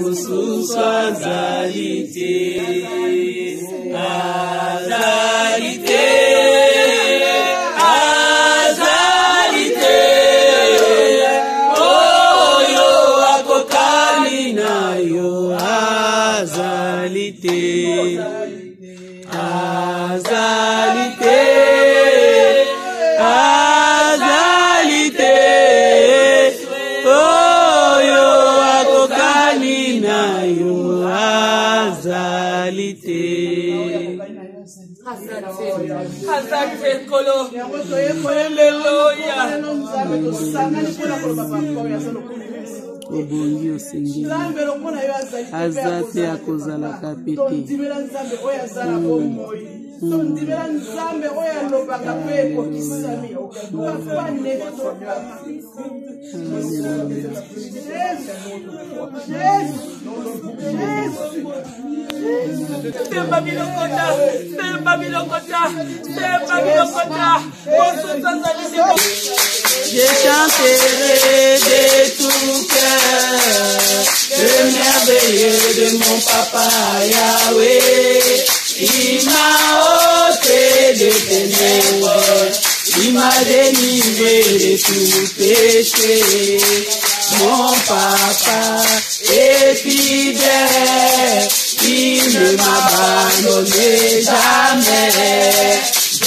Mosusu azali te, azali te, azali te. Oyo akokani na yo, azali te, azali te, azali te. Oyo akokani na yo, azali te. Asante kolo. Hallelujah. Obongi osengi azate akozala kapete Je chanterai de tout cœur le merveilleux de mon papa Yahweh. Il m'a ôté des ténèbres, il m'a délivré de tout péché. Mon papa est fidèle, il ne m'abandonne jamais.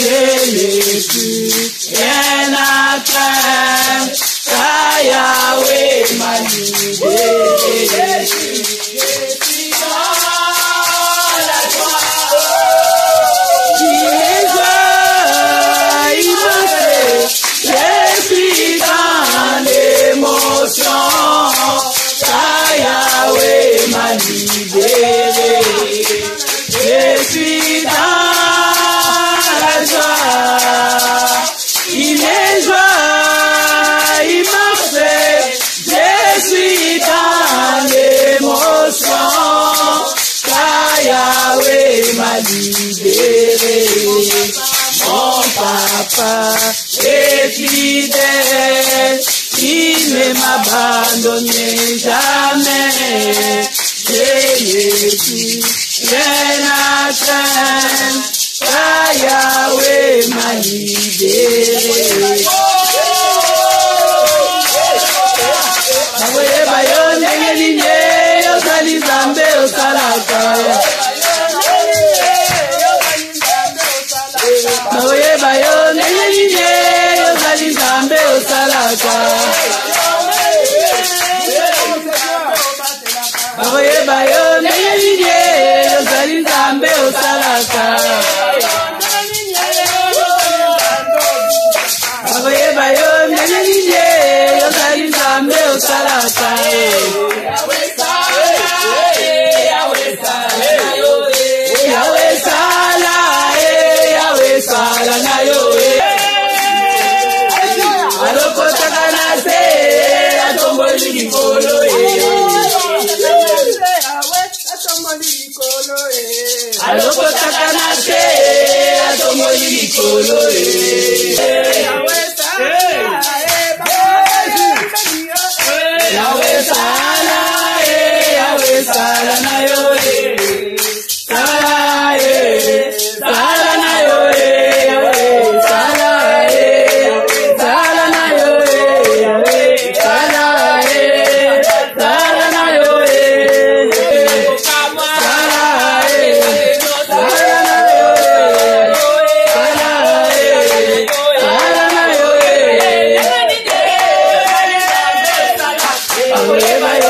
Je n'ai plus rien à craindre, car Yahweh m'a libéré. Je suis dans la joie, il est joie, il me fait. Je suis dans l'émotion, car Yahweh m'a libéré. Je suis dans il est joie, il m'a fait, je suis dans l'émotion, car Yahweh m'a libéré. Mon papa est fidèle, il ne m'abandonne jamais. Je n'ai plus rien à craindre, car Yahweh m'a libéré. Naboye bayo ndenge linye yozali Nzambe osalaka. Naboye bayo ndenge linye yozali Nzambe osalaka. Naboye bayo ndenge linye yozali Nzambe osalaka. Naboyeba yo ndenge linye yozali Nzambe osalaka. Yahweh sala na yo. Alokotaka na se atomboli likolo. Alokotaka na se atomboli likolo. Yahweh sala na yo, sala na yo, sala na yo, sala na yo, Bye.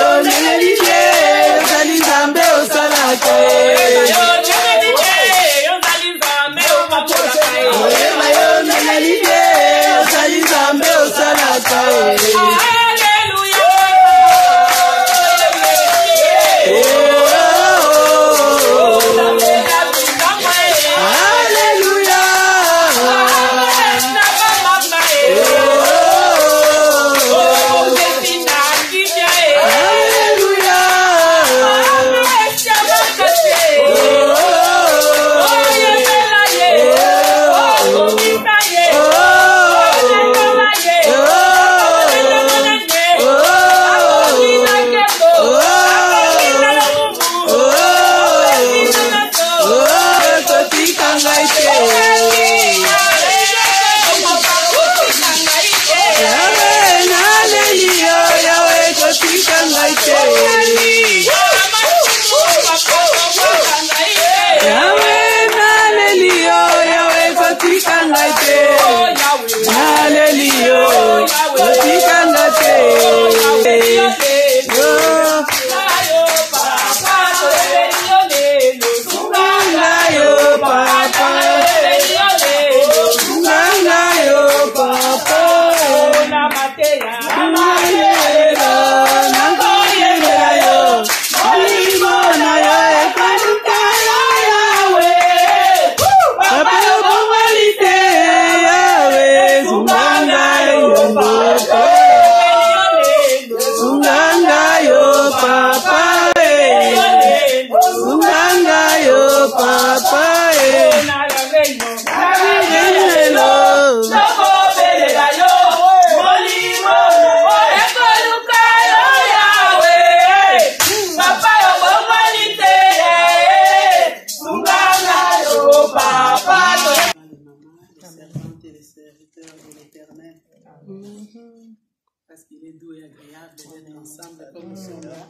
agréable d'être ensemble comme nous sommes là.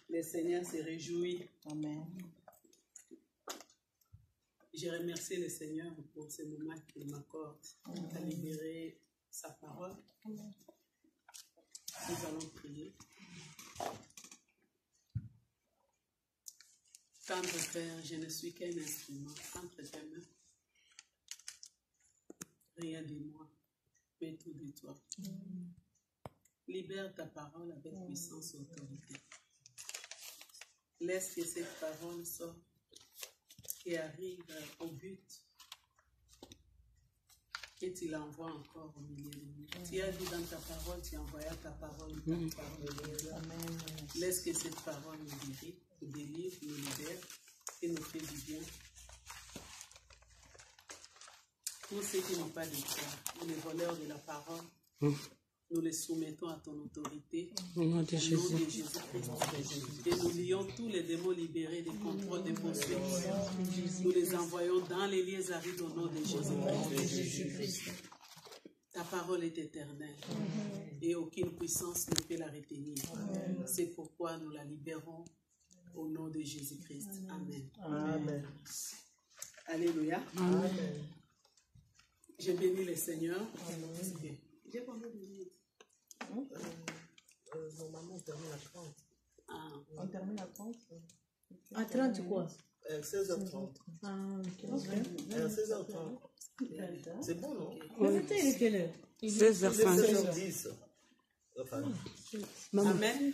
Le Seigneur se réjouit. Amen. Je remercie le Seigneur pour ce moment qu'il m'accorde à libérer sa parole. Nous allons prier. Tendre Père, je ne suis qu'un instrument entre tes mains. Rien de moi, mais tout de toi. Libère ta parole avec puissance et autorité. Laisse que cette parole sorte et arrive au but que tu l'envoies encore au milieu de nous. Tu as dit dans ta parole, tu envoyas ta parole. Laisse que cette parole nous guérit, nous délivre, nous libère et nous fait du bien. Tous ceux qui n'ont pas de foi, les voleurs de la parole, nous les soumettons à ton autorité. Au nom de Jésus-Christ. Et nous lions tous les démons libérés des contrôles des poursuites. Nous les envoyons dans les lieux arides au nom de Jésus-Christ. Ta parole est éternelle et aucune puissance ne peut la retenir. C'est pourquoi nous la libérons au nom de Jésus-Christ. Amen. Amen. Alléluia. Amen. Je bénis le Seigneur. J'ai combien de minutes? Normalement, on termine à 30. Ah. On termine à 30? À 30 quoi? 16h30. Ah, ok. 16h30. C'est bon, non? Mais c'était il est quelle heure? 16h05. 16h10. Enfin. Amen.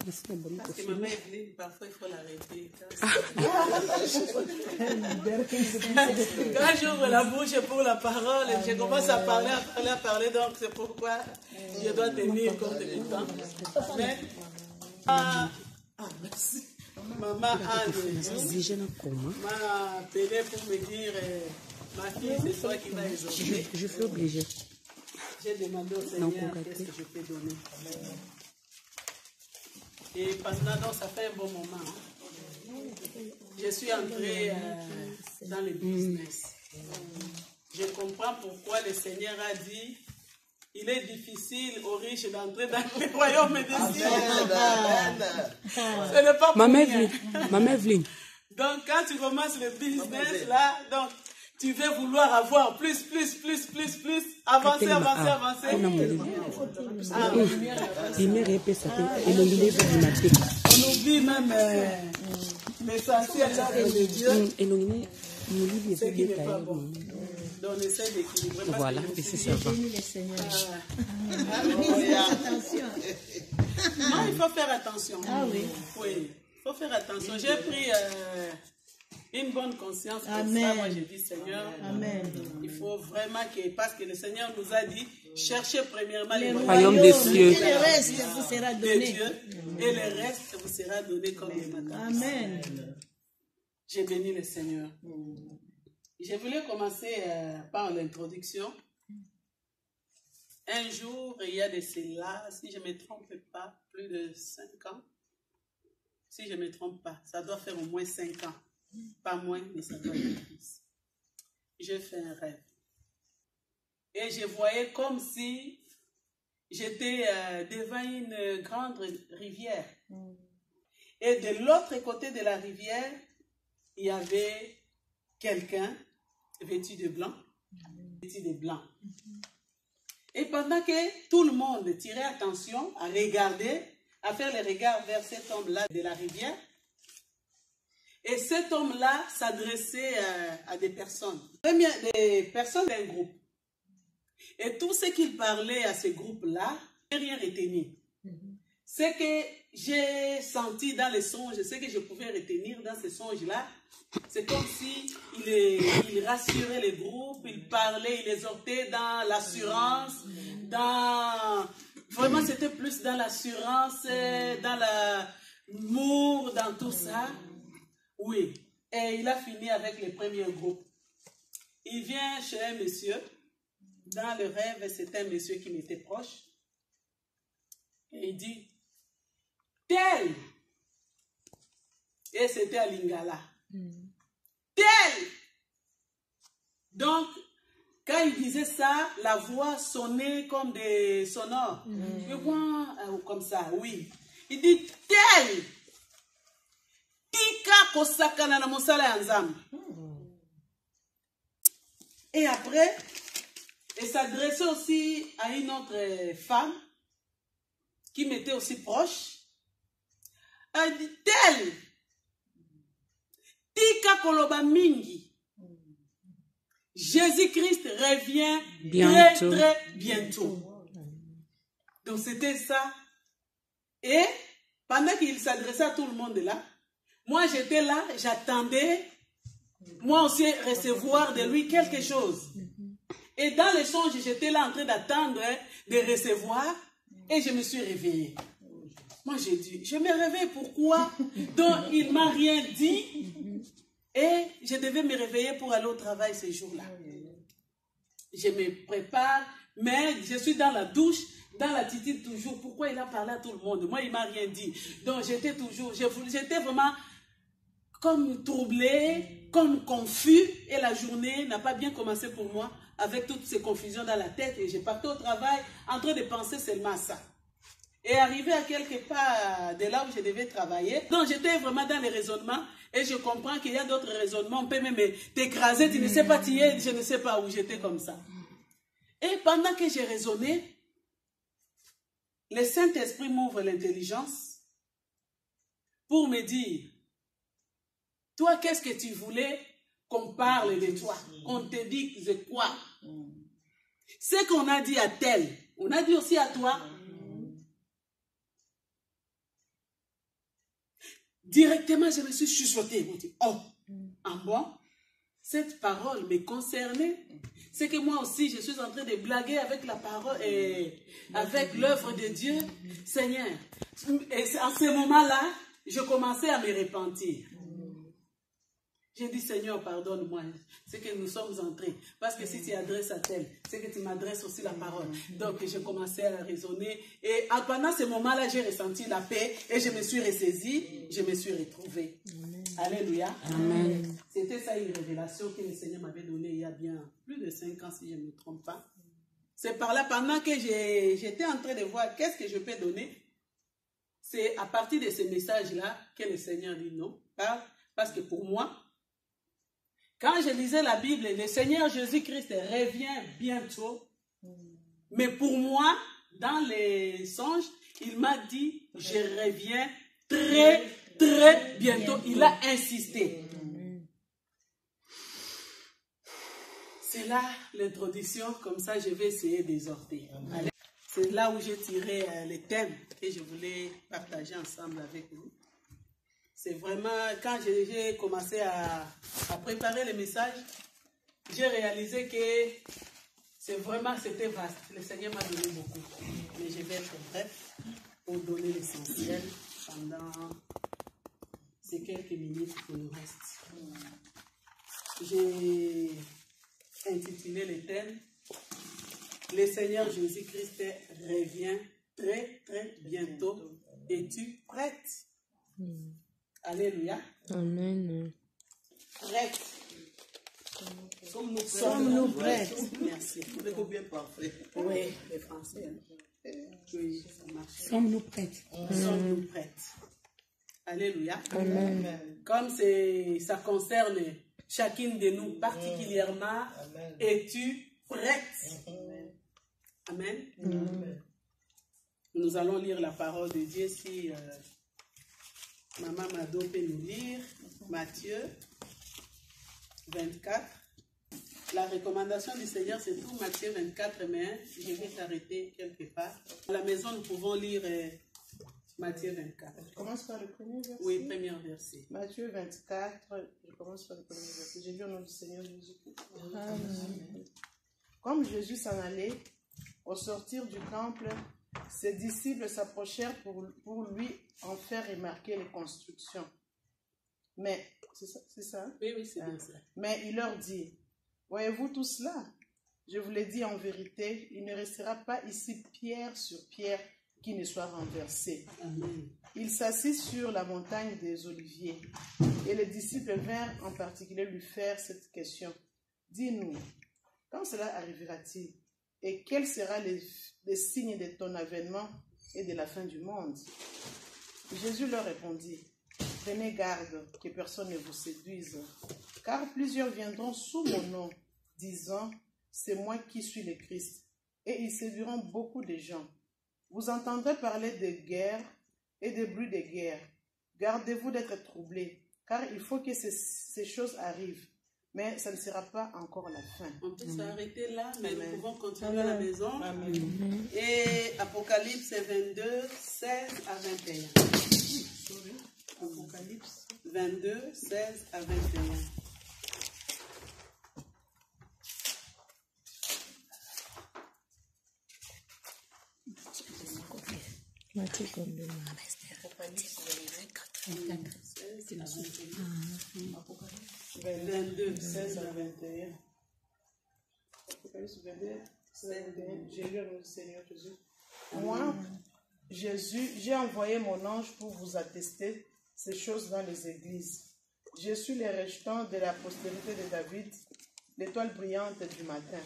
Parce que maman Evelyne, parfois il faut l'arrêter. Quand j'ouvre la bouche pour la parole, je commence à parler, donc c'est pourquoi je dois tenir compte de mon temps. Amen. Merci. Maman Anne m'a appelé pour me dire, ma fille, c'est toi qui vas exaucer. Je suis obligée. J'ai demandé au Seigneur qu'est-ce que je peux donner. Et maintenant, ça fait un bon moment. Je suis entrée dans le business. Je comprends pourquoi le Seigneur a dit il est difficile aux riches d'entrer dans le royaume des cieux. Ce n'est pas pour rien. Maman Evelyne. Donc, quand tu commences le business, là, donc, tu veux vouloir avoir plus, avancer. On oublie même l'essentiel de Dieu. Ce qui n'est pas bon. Donc, on essaie d'équilibrer. Voilà, et c'est ça. Non, il faut faire attention. Ah oui. Oui, il faut faire attention. J'ai pris une bonne conscience pour ça. Moi, j'ai dit, Seigneur, il faut vraiment que, parce que le Seigneur nous a dit, cherchez premièrement le royaume des cieux. Et le reste vous sera donné. Et le reste vous sera donné comme le matin. Amen. J'ai béni le Seigneur. Je voulais commencer par l'introduction. Un jour, il y a de cela, si je ne me trompe pas, plus de 5 ans. Si je ne me trompe pas, ça doit faire au moins 5 ans. Pas moins, mais ça doit être plus. J'ai fait un rêve. Et je voyais comme si j'étais devant une grande rivière. Et de l'autre côté de la rivière, il y avait quelqu'un vêtu de blanc. Vêtu de blanc. Et pendant que tout le monde tirait attention à regarder, à faire les regards vers cet homme-là de la rivière, et cet homme-là s'adressait à des personnes. Des personnes d'un groupe. Et tout ce qu'il parlait à ce groupe-là, je n'ai rien retenu. Ce que j'ai senti dans les songes, ce que je pouvais retenir dans ces songes-là, c'est comme si il rassurait les groupes, il parlait, il exhortait dans l'assurance, vraiment c'était plus dans l'assurance, dans l'amour, dans tout ça. Oui, et il a fini avec le premier groupe. Il vient chez un monsieur, dans le rêve, c'était un monsieur qui m'était proche, et il dit, tel, et c'était à Lingala, tel. Donc, Quand il disait ça, la voix sonnait comme des sonores. Je vois comme ça, oui. Il dit tel. Tika kosakana na mosala ya Nzambe. Et après, il s'adressait aussi à une autre femme qui m'était aussi proche. Elle dit tel. Tika koloba mingi. Jésus-Christ revient bientôt. Très bientôt. Donc c'était ça. Et pendant qu'il s'adressait à tout le monde là, moi j'étais là, j'attendais, moi aussi recevoir de lui quelque chose. Et dans les songes, j'étais là en train d'attendre, de recevoir, et je me suis réveillée. Moi j'ai dit, je me réveille pourquoi? Donc il ne m'a rien dit. Et je devais me réveiller pour aller au travail ces jours-là. Je me prépare, mais je suis dans la douche, dans l'attitude toujours. Pourquoi il a parlé à tout le monde? Moi, il ne m'a rien dit. Donc, j'étais vraiment comme troublée, comme confus. Et la journée n'a pas bien commencé pour moi, avec toutes ces confusions dans la tête. Et je partais au travail en train de penser seulement à ça. Et arrivé à quelque part de là où je devais travailler, donc j'étais vraiment dans les raisonnements. Et je comprends qu'il y a d'autres raisonnements. On peut même t'écraser, tu ne sais pas qui est, je ne sais pas où j'étais comme ça. Et pendant que j'ai raisonné, le Saint-Esprit m'ouvre l'intelligence pour me dire, toi, qu'est-ce que tu voulais qu'on parle de toi? On te dit de quoi? Ce qu'on a dit à tel, on a dit aussi à toi. Directement, je me suis chuchotée. Je me dis, oh, en moi, cette parole me concernait. C'est que moi aussi, je suis en train de blaguer avec la parole et avec l'œuvre de Dieu. Seigneur, et en ce moment-là, je commençais à me repentir. J'ai dit, Seigneur, pardonne-moi. C'est que nous sommes entrés. Parce que si tu adresses à tel, c'est que tu m'adresses aussi la parole. Donc, j'ai commencé à raisonner. Et pendant ce moment-là, j'ai ressenti la paix. Et je me suis ressaisie. Je me suis retrouvée. Amen. Alléluia. Amen. C'était ça une révélation que le Seigneur m'avait donnée il y a bien plus de 5 ans, si je ne me trompe pas. C'est par là, pendant que j'étais en train de voir qu'est-ce que je peux donner. C'est à partir de ces messages-là que le Seigneur dit non. Parce que pour moi, quand je lisais la Bible, le Seigneur Jésus-Christ revient bientôt. Mais pour moi, dans les songes, il m'a dit, je reviens très, très bientôt. Il a insisté. C'est là l'introduction, comme ça je vais essayer d'exhorter. C'est là où j'ai tiré les thèmes que je voulais partager ensemble avec vous. C'est vraiment, quand j'ai commencé à préparer le message, j'ai réalisé que c'était vaste. Le Seigneur m'a donné beaucoup. Mais je vais être bref pour donner l'essentiel pendant ces quelques minutes pour le reste. J'ai intitulé le thème « Le Seigneur Jésus-Christ revient très, très bientôt. Es-tu prête? » Alléluia. Amen. Prête. Sommes-nous prêtes? Merci. Vous êtes bien parfait. Oui, les Français. Hein? Oui, ça marche. Sommes-nous prêtes? Sommes-nous prêtes? Alléluia. Amen. Comme ça concerne chacune de nous particulièrement, es-tu prête? Amen. Amen. Nous allons lire la parole de Dieu si Maman Mado peut nous lire Matthieu 24. La recommandation du Seigneur, c'est tout Matthieu 24, mais je vais t'arrêter quelque part. À la maison, nous pouvons lire Matthieu 24. Je commence par le premier verset. Oui, premier verset. Matthieu 24, je commence par le premier verset. J'ai lu au nom du Seigneur Jésus-Christ. Comme Jésus s'en allait, au sortir du temple, ses disciples s'approchèrent pour lui en faire remarquer les constructions. Mais, c'est ça? Oui, c'est bien ça. Mais il leur dit, voyez-vous tout cela? Je vous l'ai dit en vérité, il ne restera pas ici pierre sur pierre qui ne soit renversée. Amen. Il s'assit sur la montagne des Oliviers. Et les disciples vinrent en particulier lui faire cette question. Dis-nous, Quand cela arrivera-t-il? Et quels seront les signes de ton avènement et de la fin du monde? Jésus leur répondit, prenez garde que personne ne vous séduise, car plusieurs viendront sous mon nom, disant, c'est moi qui suis le Christ, et ils séduiront beaucoup de gens. Vous entendrez parler de guerre et de bruits de guerre. Gardez-vous d'être troublés, car il faut que ces choses arrivent, mais ça ne sera pas encore la fin. On peut s'arrêter là, mais Amen. nous pouvons continuer à la maison. Amen. Et Apocalypse 22, 16 à 21. Apocalypse. 22, 16 à 21. Matthieu comme de Apocalypse 16 à 21. 22, 16 à 21. Apocalypse 22, 16 à 21. J'ai lu au Seigneur Jésus. Moi, Jésus, j'ai envoyé mon ange pour vous attester ces choses dans les églises. Je suis le restant de la postérité de David, l'étoile brillante du matin.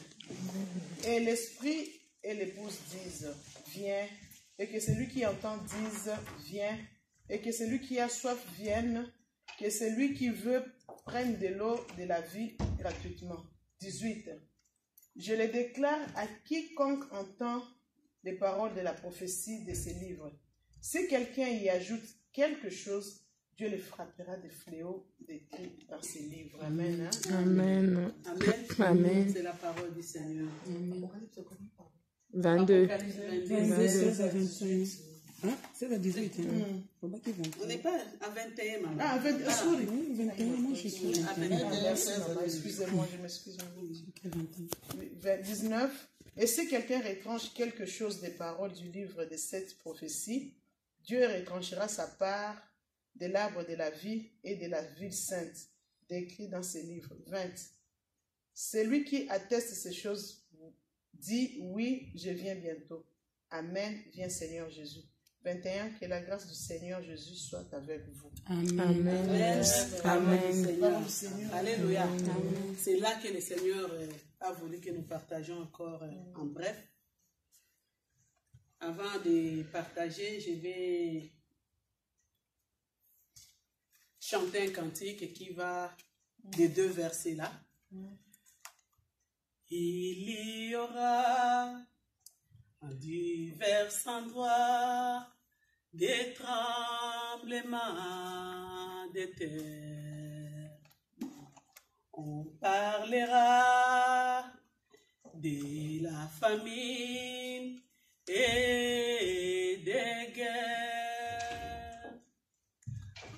Et l'esprit et l'épouse disent, viens, et que celui qui entend dise, viens, et que celui qui a soif vienne, que celui qui veut prenne de l'eau de la vie gratuitement. 18. Je le déclare à quiconque entend les paroles de la prophétie de ces livres. Si quelqu'un y ajoute quelque chose, Dieu le frappera de fléaux décrits dans ces livres. Amen. Hein? Amen. Amen. Amen. C'est la parole du Seigneur. 22. Apocalypse 22, 22. 16 à 21. Hein? C'est à 18. Hein? Faut pas qu'il y ait On n'est pas à 21, maman. Ah, avec sorry. Oui, 21. Moi, je suis À 21. 21. Merci, maman. Excusez-moi, je m'excuse. 19. Et si quelqu'un retranche quelque chose des paroles du livre de cette prophétie, Dieu retranchera sa part de l'arbre de la vie et de la ville sainte, décrit dans ce livre. 20. Celui qui atteste ces choses dit, oui, je viens bientôt. Amen, viens Seigneur Jésus. 21. Que la grâce du Seigneur Jésus soit avec vous. Amen. Amen. Amen. Parole du Seigneur. Alléluia. C'est là que le Seigneur a voulu que nous partagions encore en bref. Avant de partager, je vais chanter un cantique qui va des deux versets là. Il y aura en divers endroits des tremblements de terre. On parlera de la famine et des guerres.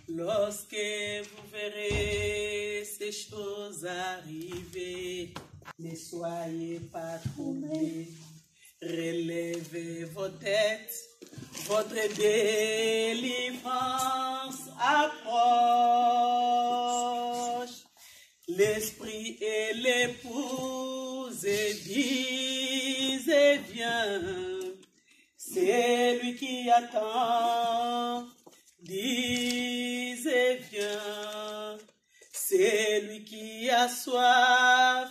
Lorsque vous verrez ces choses arriver, ne soyez pas troublés. Relevez vos têtes, votre délivrance approche. L'esprit et l'épouse disent, viens. C'est lui qui attend, disent, viens. C'est lui qui a soif,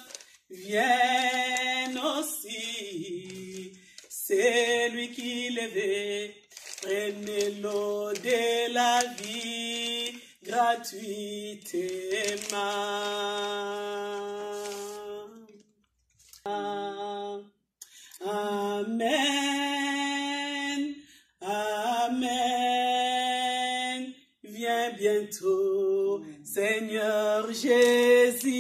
viens aussi. C'est lui qui levait, prenez l'eau de la vie gratuitement. Amen, amen. Viens bientôt, Seigneur Jésus.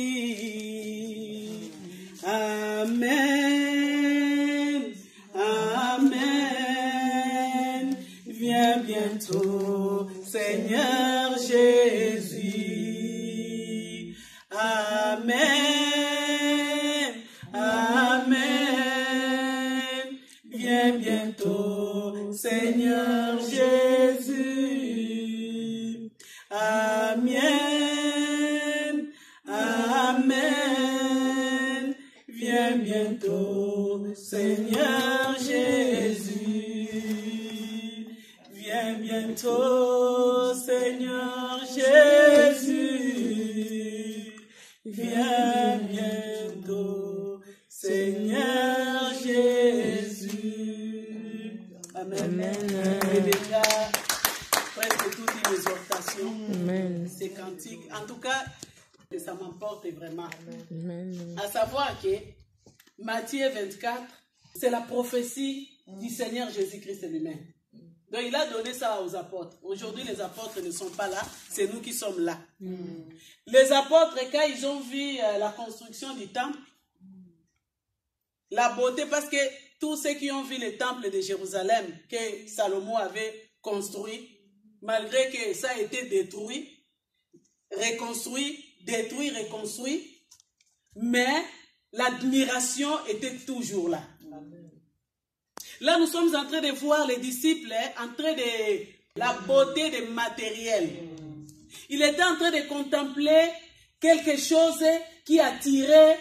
Amen, amen. Viens bientôt, Seigneur Jésus. Amen, amen. Viens bientôt, Seigneur Jésus. Amen, amen. Viens bientôt, Seigneur Jésus. Viens bientôt, Seigneur Jésus. Viens bientôt, C'est déjà presque toute une exhortation. Amen. Ces cantiques. En tout cas, ça m'emporte vraiment. Amen. À savoir que Matthieu 24, c'est la prophétie du Seigneur Jésus-Christ lui-même. Donc il a donné ça aux apôtres. Aujourd'hui, les apôtres ne sont pas là, c'est nous qui sommes là. Les apôtres, quand ils ont vu la construction du temple, la beauté, parce que tous ceux qui ont vu le temple de Jérusalem que Salomon avait construit, malgré que ça a été détruit, reconstruit, détruit, reconstruit, mais l'admiration était toujours là. Là, nous sommes en train de voir les disciples en train de la beauté des matériels. Il était en train de contempler quelque chose qui attirait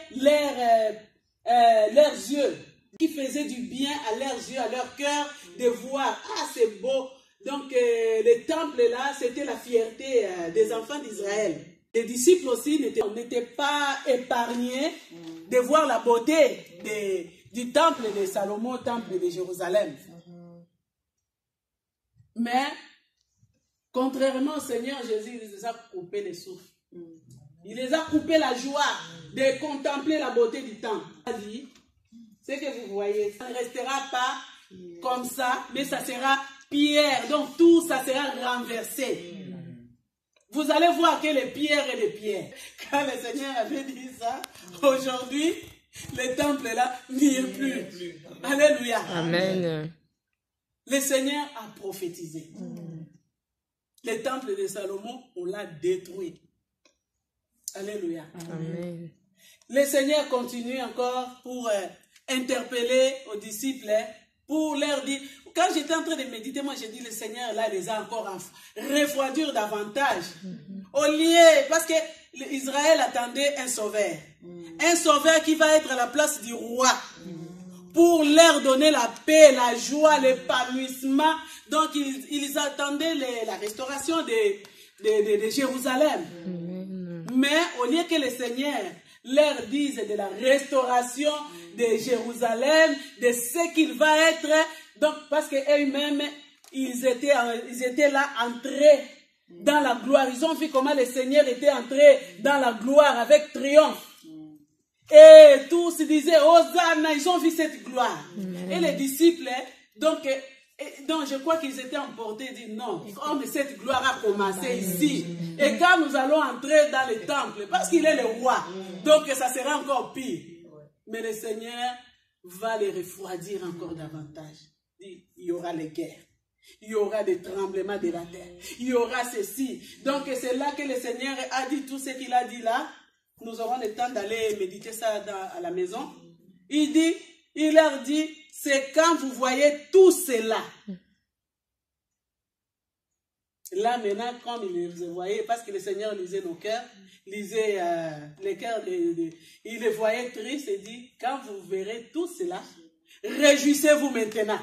leurs yeux, qui faisait du bien à leurs yeux, à leur cœur, de voir, ah c'est beau. Donc le temple là, c'était la fierté des enfants d'Israël. Les disciples aussi n'étaient pas épargnés de voir la beauté du temple de Salomon, au temple de Jérusalem. Mais, contrairement au Seigneur Jésus, il les a coupé les souffles. Il les a coupé la joie de contempler la beauté du temple. Il a dit, ce que vous voyez, ça ne restera pas comme ça, mais ça sera pierre. Donc tout ça sera renversé. Vous allez voir que les pierres et les pierres. Quand le Seigneur avait dit ça, aujourd'hui, le temple là n'y est plus. Alléluia. Amen. Le Seigneur a prophétisé. Le temple de Salomon, on l'a détruit. Alléluia. Amen. Le Seigneur continue encore pour interpeller aux disciples, pour leur dire, quand j'étais en train de méditer, moi j'ai dit, le Seigneur là les a encore refroidir davantage. Au lieu, parce que Israël attendait un sauveur. Un sauveur qui va être à la place du roi. Pour leur donner la paix, la joie, l'épanouissement. Donc ils attendaient la restauration de Jérusalem. Mais au lieu que le Seigneur leur dise de la restauration de Jérusalem, de ce qu'il va être, donc parce qu'eux-mêmes, ils étaient là entrés dans la gloire. Ils ont vu comment le Seigneur était entré dans la gloire avec triomphe. Et tous disaient, Hosanna, ils ont vu cette gloire. Et les disciples, donc je crois qu'ils étaient emportés, disent non, mais cette gloire a commencé ici. Et quand nous allons entrer dans le temple, parce qu'il est le roi, donc ça sera encore pire. Mais le Seigneur va les refroidir encore davantage. Il y aura les guerres. Il y aura des tremblements de la terre. Il y aura ceci. Donc c'est là que le Seigneur a dit tout ce qu'il a dit là. Nous aurons le temps d'aller méditer ça à la maison. Il leur dit, c'est quand vous voyez tout cela. Là maintenant, comme il les voyait, parce que le Seigneur lisait nos cœurs, lisait les cœurs, il les voyait tristes et dit, quand vous verrez tout cela, réjouissez-vous maintenant.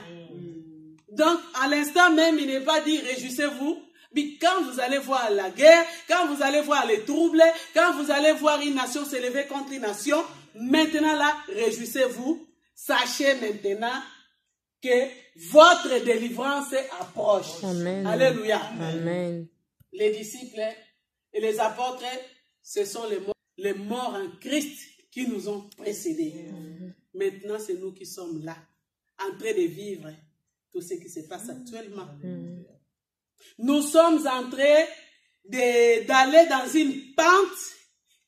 Donc, à l'instant même, il n'est pas dit réjouissez-vous. Mais quand vous allez voir la guerre, quand vous allez voir les troubles, quand vous allez voir une nation s'élever contre une nation, maintenant là, réjouissez-vous. Sachez maintenant que votre délivrance approche. Amen. Alléluia. Amen. Les disciples et les apôtres, ce sont les morts en Christ qui nous ont précédés. Maintenant, c'est nous qui sommes là, en train de vivre tout ce qui se passe actuellement. Nous sommes en train d'aller dans une pente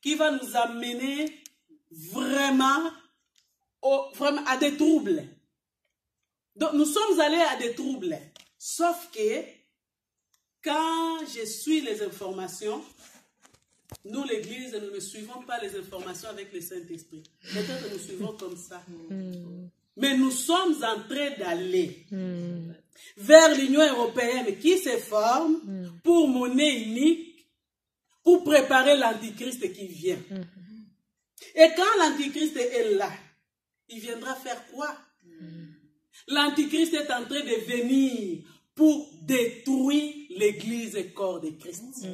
qui va nous amener vraiment à des troubles. Donc nous sommes allés à des troubles. Sauf que quand je suis les informations, nous l'église, nous ne suivons pas les informations avec le Saint-Esprit. Peut-être que nous suivons comme ça. Mais nous sommes en train d'aller vers l'Union européenne qui se forme pour monnaie unique, pour préparer l'Antichrist qui vient. Et quand l'Antichrist est là, il viendra faire quoi? L'Antichrist est en train de venir pour détruire l'Église et corps de Christ.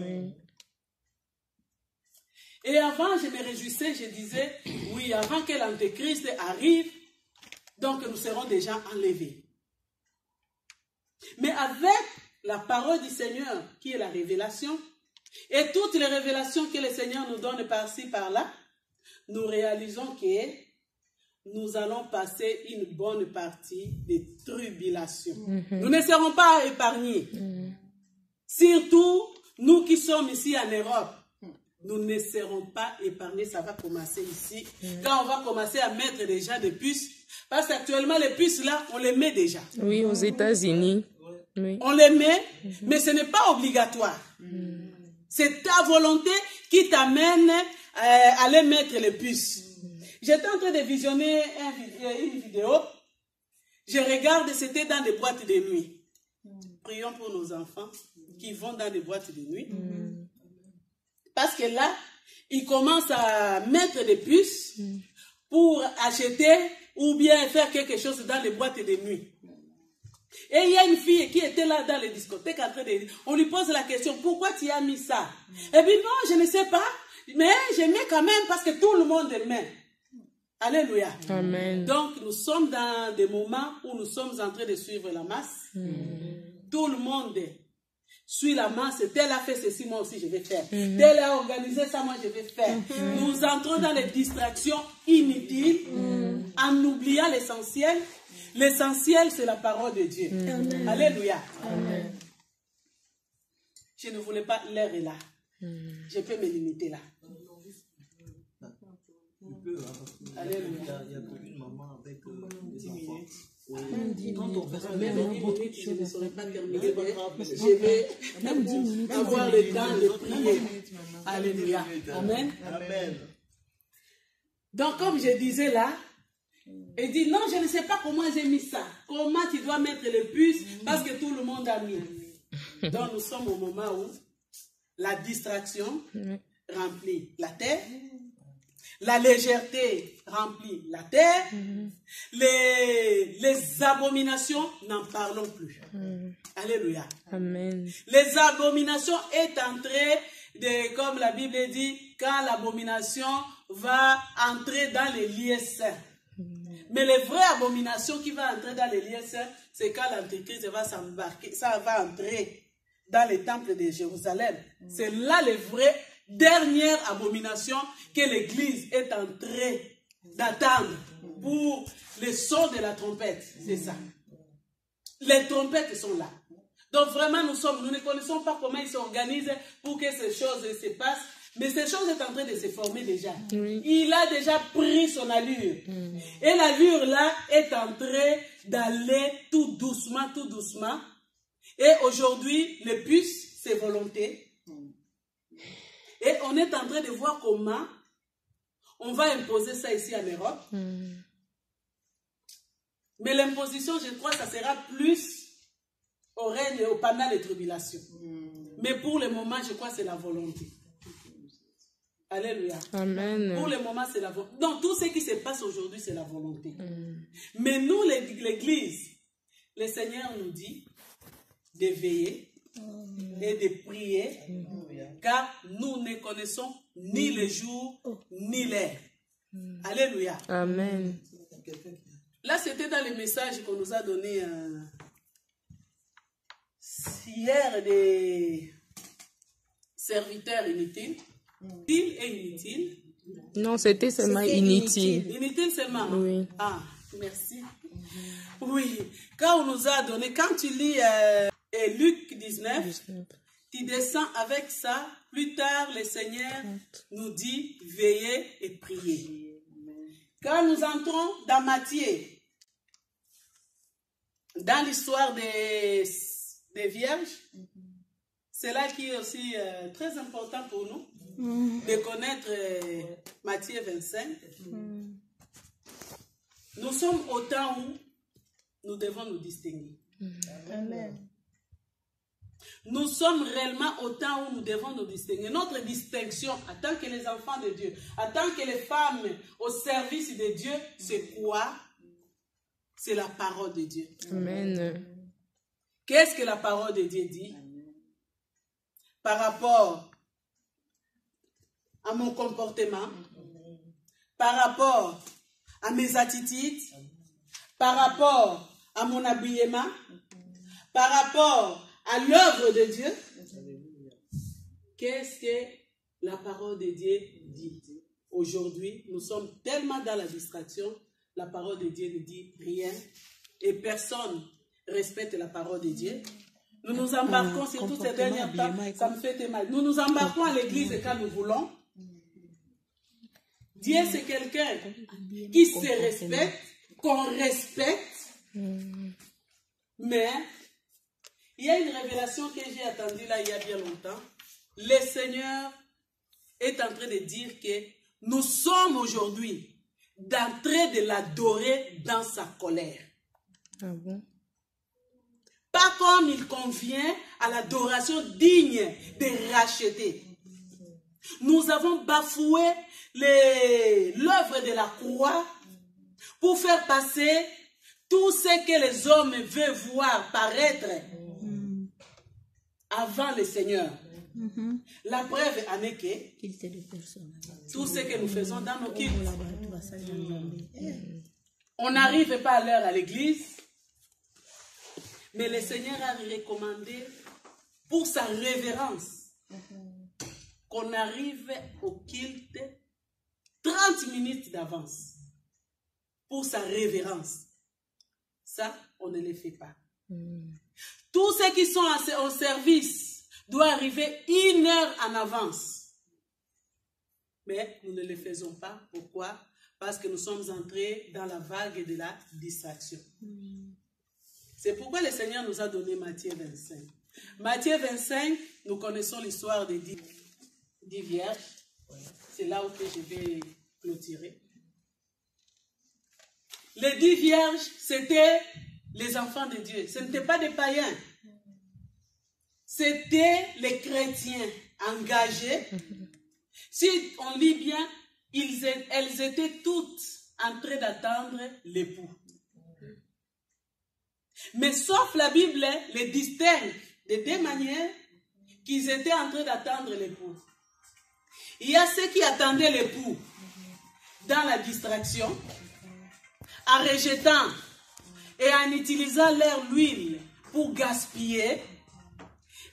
Et avant, je me réjouissais, je disais, oui, avant que l'Antéchrist arrive, donc nous serons déjà enlevés. Mais avec la parole du Seigneur, qui est la révélation, et toutes les révélations que le Seigneur nous donne par-ci, par-là, nous réalisons que nous allons passer une bonne partie des tribulations. Nous ne serons pas épargnés. Surtout, nous qui sommes ici en Europe, nous ne serons pas épargnés. Ça va commencer ici. Quand on va commencer à mettre déjà des puces, parce qu'actuellement, les puces là, on les met déjà. Oui, aux États-Unis. Oui. On les met, mais ce n'est pas obligatoire. C'est ta volonté qui t'amène à aller mettre les puces. J'étais en train de visionner une vidéo. Je regarde, c'était dans des boîtes de nuit. Prions pour nos enfants qui vont dans des boîtes de nuit. Parce que là, ils commencent à mettre des puces pour acheter ou bien faire quelque chose dans les boîtes de nuit. Et il y a une fille qui était là dans les discothèques en train de dire, on lui pose la question, pourquoi tu as mis ça? Et puis non, je ne sais pas, mais je mets quand même parce que tout le monde met. Alléluia. Amen. Donc nous sommes dans des moments où nous sommes en train de suivre la masse. Tout le monde suit la masse. Tel a fait ceci, moi aussi je vais faire. Tel a organisé ça, moi je vais faire. Nous entrons dans les distractions inutiles en oubliant l'essentiel. L'essentiel, c'est la parole de Dieu. Amen. Alléluia. Amen. Je ne voulais pas, l'heure est là. Je peux me limiter là. Alléluia. Il y a une maman avec 10 minutes. Je ne saurais pas terminer. Je vais avoir le temps de prier. Alléluia. Amen. Amen. Donc, comme je disais là, il dit, non, je ne sais pas comment j'ai mis ça. Comment tu dois mettre les puces parce que tout le monde a mis. Donc, nous sommes au moment où la distraction remplit la terre. La légèreté remplit la terre. Les abominations, n'en parlons plus. Alléluia. Amen. Les abominations est entrée de, comme la Bible dit, quand l'abomination va entrer dans les lieux saints. Mais les vraies abominations qui vont entrer dans les lieux saints, c'est quand l'Antéchrist va s'embarquer, ça va entrer dans les temples de Jérusalem. C'est là les vraies dernières abominations que l'Église est en train d'attendre pour le son de la trompette. C'est ça. Les trompettes sont là. Donc vraiment, nous ne connaissons pas comment ils s'organisent pour que ces choses se passent. Mais ces choses sont en train de se former déjà. Oui. Il a déjà pris son allure. Et l'allure là est en train d'aller tout doucement, tout doucement. Et aujourd'hui, les puces, c'est volonté. Et on est en train de voir comment on va imposer ça ici en Europe. Mais l'imposition, je crois, ça sera plus au règne, pendant les tribulations. Mais pour le moment, je crois que c'est la volonté. Alléluia. Amen. Pour le moment, c'est la volonté. Donc, tout ce qui se passe aujourd'hui, c'est la volonté. Mais nous, l'Église, le Seigneur nous dit de veiller et de prier, car nous ne connaissons ni le jour, ni l'heure. Alléluia. Amen. Là, c'était dans le message qu'on nous a donné hier des serviteurs inutiles. Utile et inutile. Non, c'était seulement inutile. Inutile seulement. Oui. Ah, merci. Oui. Quand on nous a donné, quand tu lis Luc 19, tu descends avec ça. Plus tard, le Seigneur nous dit veillez et priez. Quand nous entrons dans Matthieu, dans l'histoire des vierges, c'est là qui est aussi très important pour nous de connaître Matthieu 25. Nous sommes au temps où nous devons nous distinguer. Amen. Nous sommes réellement au temps où nous devons nous distinguer. Notre distinction, en tant que les enfants de Dieu, en tant que les femmes au service de Dieu, c'est quoi? C'est la parole de Dieu. Amen. Qu'est-ce que la parole de Dieu dit? Par rapport à mon comportement, par rapport à mes attitudes, par rapport à mon habillement, par rapport à l'œuvre de Dieu, qu'est-ce que la parole de Dieu dit? Aujourd'hui, nous sommes tellement dans la distraction, la parole de Dieu ne dit rien et personne respecte la parole de Dieu. Nous nous embarquons, surtout ces dernières temps, ça me fait mal. Nous nous embarquons à l'église quand nous voulons. Dieu, c'est quelqu'un qui se respecte, qu'on respecte, mais il y a une révélation que j'ai attendue là il y a bien longtemps. Le Seigneur est en train de dire que nous sommes aujourd'hui d'entrer de l'adorer dans sa colère. Ah bon? Pas comme il convient à l'adoration digne de racheter. Nous avons bafoué l'œuvre de la croix pour faire passer tout ce que les hommes veulent voir paraître avant le Seigneur. La preuve en est que tout ce que nous faisons dans nos cultes, on n'arrive pas à l'heure à l'église, mais le Seigneur a recommandé pour sa révérence qu'on arrive au culte 30 minutes d'avance. Pour sa révérence. Ça, on ne le fait pas. Tous ceux qui sont au service doivent arriver 1 heure en avance. Mais nous ne le faisons pas. Pourquoi? Parce que nous sommes entrés dans la vague de la distraction. C'est pourquoi le Seigneur nous a donné Matthieu 25. Matthieu 25, nous connaissons l'histoire des 10 vierges. C'est là où je vais clôturer. Les 10 vierges, c'était les enfants de Dieu. Ce n'étaient pas des païens. C'était les chrétiens engagés. Si on lit bien, elles étaient toutes en train d'attendre l'époux. Mais sauf la Bible les distingue de 2 manières qu'ils étaient en train d'attendre l'époux. Il y a ceux qui attendaient l'époux dans la distraction, en rejetant et en utilisant leur huile pour gaspiller.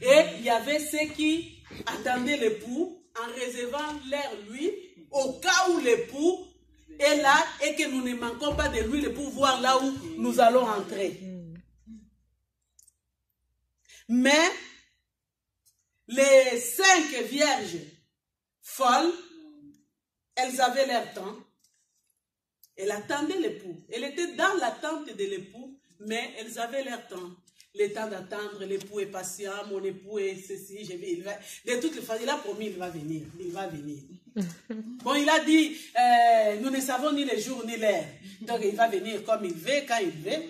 Et il y avait ceux qui attendaient l'époux en réservant leur huile au cas où l'époux est là et que nous ne manquons pas de l'huile pour voir là où nous allons entrer. Mais les 5 vierges folles, elles avaient leur temps. Elles attendaient l'époux. Elles étaient dans l'attente de l'époux, mais elles avaient leur temps. Le temps d'attendre, l'époux est patient, mon époux est ceci, il va. De toutes les façons, il a promis, il va venir. Il va venir. Bon, il a dit, nous ne savons ni le jour ni l'heure. Donc, il va venir comme il veut, quand il veut.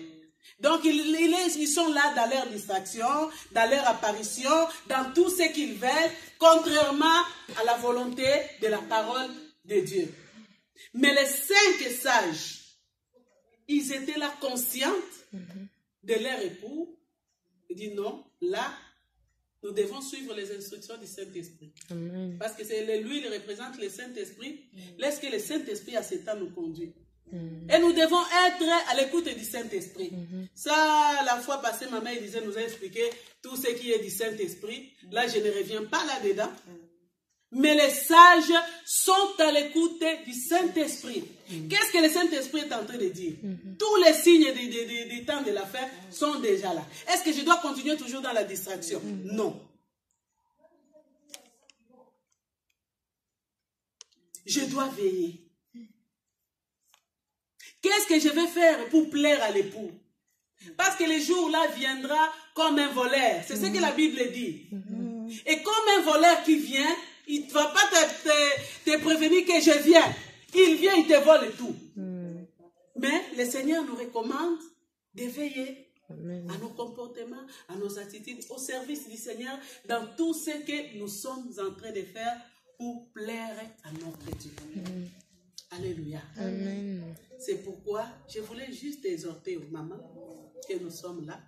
Donc, ils sont là dans leur distraction, dans leur apparition, dans tout ce qu'ils veulent, contrairement à la volonté de la parole de Dieu. Mais les 5 sages, ils étaient là conscients de leur époux. Ils disent non, là, nous devons suivre les instructions du Saint-Esprit. Parce que l'huile représente le Saint-Esprit. Laisse que le Saint-Esprit à ce temps nous conduit. Et nous devons être à l'écoute du Saint-Esprit. Ça, la fois passée, ma mère nous a expliqué tout ce qui est du Saint-Esprit. Là, je ne reviens pas là-dedans. Mais les sages sont à l'écoute du Saint-Esprit. Qu'est-ce que le Saint-Esprit est en train de dire? Tous les signes du temps de la fête sont déjà là. Est-ce que je dois continuer toujours dans la distraction? Non. Je dois veiller. Qu'est-ce que je vais faire pour plaire à l'époux? Parce que le jour-là viendra comme un voleur. C'est ce que la Bible dit. Et comme un voleur qui vient, il ne va pas te prévenir que je viens. Il vient, il te vole tout. Mais le Seigneur nous recommande de veiller à nos comportements, à nos attitudes, au service du Seigneur, dans tout ce que nous sommes en train de faire pour plaire à notre Dieu. Alléluia. Amen. C'est pourquoi je voulais juste exhorter aux mamans que nous sommes là.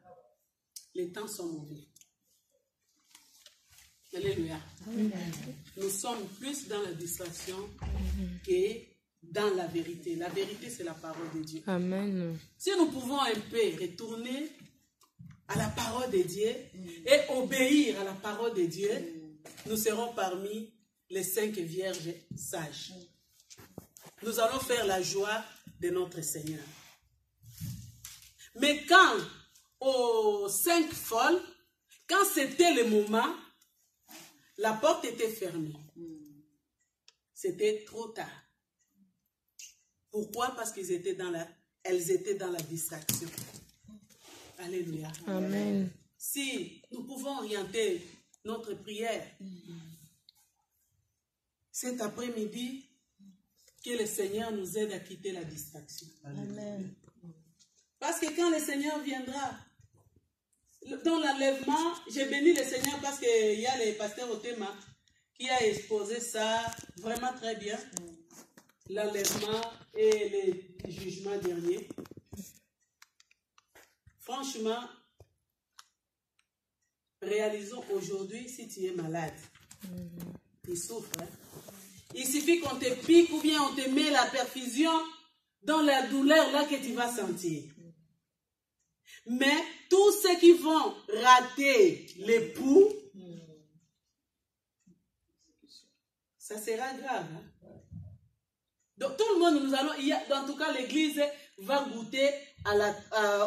Les temps sont mauvais. Alléluia. Nous sommes plus dans la distraction que dans la vérité. La vérité, c'est la parole de Dieu. Amen. Si nous pouvons un peu retourner à la parole de Dieu et obéir à la parole de Dieu, nous serons parmi les 5 vierges sages. Nous allons faire la joie de notre Seigneur. Mais quand, aux 5 folles, quand c'était le moment, la porte était fermée. C'était trop tard. Pourquoi? Parce qu'elles étaient dans la distraction. Alléluia. Amen. Si nous pouvons orienter notre prière cet après-midi, que le Seigneur nous aide à quitter la distraction. Amen. Parce que quand le Seigneur viendra, dans l'enlèvement, j'ai béni le Seigneur parce qu'il y a le pasteur Otema qui a exposé ça vraiment très bien. L'enlèvement et les jugements derniers. Franchement, réalisons aujourd'hui, si tu es malade, tu souffres. Hein? Il suffit qu'on te pique ou bien on te met la perfusion dans la douleur là que tu vas sentir. Mais tous ceux qui vont rater l'époux, ça sera grave. Hein? Donc tout le monde, nous allons, en tout cas l'église va goûter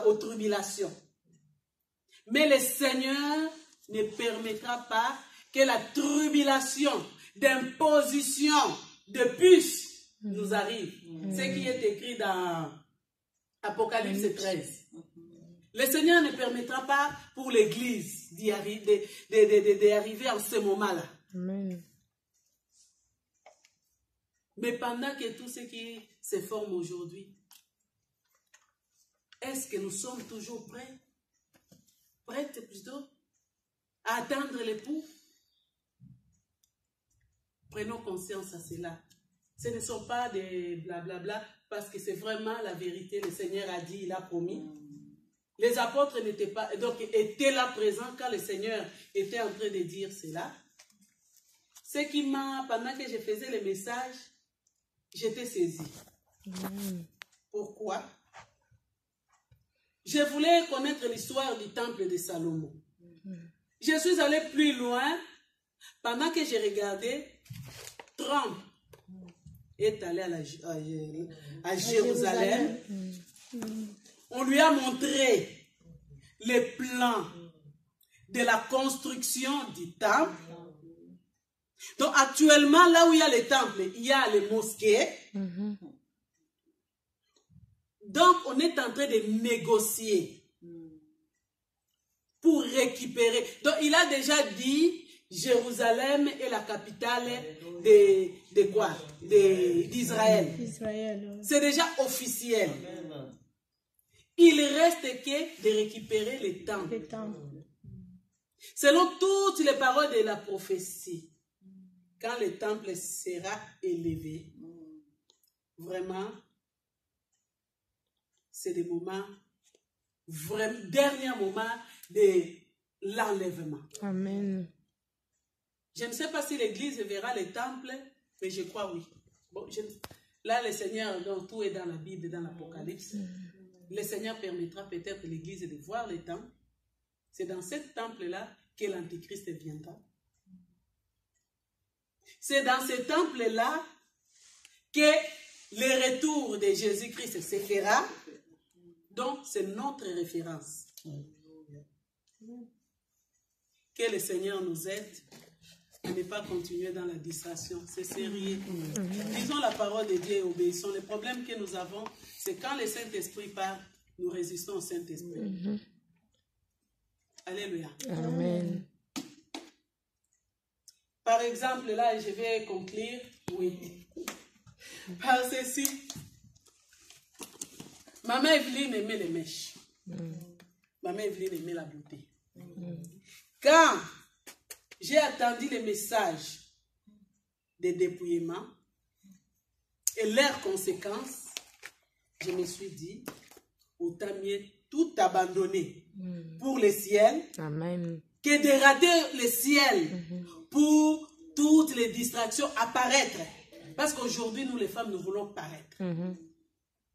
aux tribulations. Mais le Seigneur ne permettra pas que la tribulation d'imposition, de puce nous arrive. Ce qui est écrit dans Apocalypse 13. Le Seigneur ne permettra pas pour l'église d'arriver en ce moment-là. Amen. Mais pendant que tout ce qui se forme aujourd'hui, est-ce que nous sommes toujours prêts? Prêtes plutôt à attendre l'époux? Prenons conscience à cela. Ce ne sont pas des blablabla, parce que c'est vraiment la vérité. Le Seigneur a dit, il a promis. Les apôtres n'étaient pas, donc étaient là présents quand le Seigneur était en train de dire cela. Ce qui m'a, pendant que je faisais le message, j'étais saisie. Pourquoi? Je voulais connaître l'histoire du temple de Salomon. Je suis allée plus loin. Pendant que j'ai regardé, Trump est allé à Jérusalem. On lui a montré les plans de la construction du temple. Donc actuellement, là où il y a les temples, il y a les mosquées. Donc on est en train de négocier pour récupérer. Donc il a déjà dit, Jérusalem est la capitale de quoi? D'Israël. C'est déjà officiel. Il reste que de récupérer les temples. Selon toutes les paroles de la prophétie, quand le temple sera élevé, vraiment, c'est des moments, vraiment, dernier moment de l'enlèvement. Amen. Je ne sais pas si l'église verra les temples, mais je crois oui. Bon, là, le Seigneur, donc, tout est dans la Bible, dans l'Apocalypse. Le Seigneur permettra peut-être à l'église de voir les temples. C'est dans ce temple-là que l'Antichrist viendra. C'est dans ce temple-là que le retour de Jésus-Christ se fera. Donc, c'est notre référence. Que le Seigneur nous aide à ne pas continuer dans la distraction. C'est sérieux. Disons la parole de Dieu et obéissons. Le problème que nous avons, c'est quand le Saint-Esprit parle, nous résistons au Saint-Esprit. Alléluia. Amen. Par exemple, là, je vais conclure. Oui. Par ceci. Maman Evelyne aimait les mèches. Maman Evelyne aimait la beauté. Quand j'ai attendu les messages de dépouillement et leurs conséquences, je me suis dit, autant mieux tout abandonner pour le ciel. Amen. Que de rater le ciel pour toutes les distractions apparaître. Parce qu'aujourd'hui, nous les femmes, nous voulons paraître.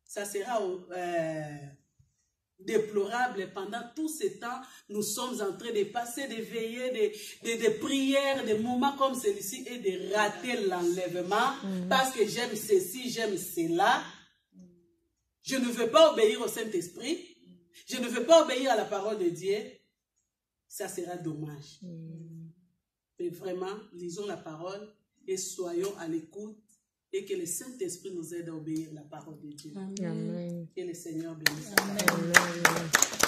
Ça sera déplorable. Pendant tout ce temps, nous sommes en train de passer des veillées, des prières, des moments comme celui-ci et de rater l'enlèvement parce que j'aime ceci, j'aime cela. Je ne veux pas obéir au Saint-Esprit. Je ne veux pas obéir à la parole de Dieu. Ça sera dommage. Mais vraiment, lisons la parole et soyons à l'écoute et que le Saint-Esprit nous aide à obéir à la parole de Dieu. Amen. Que le Seigneur bénisse. Amen.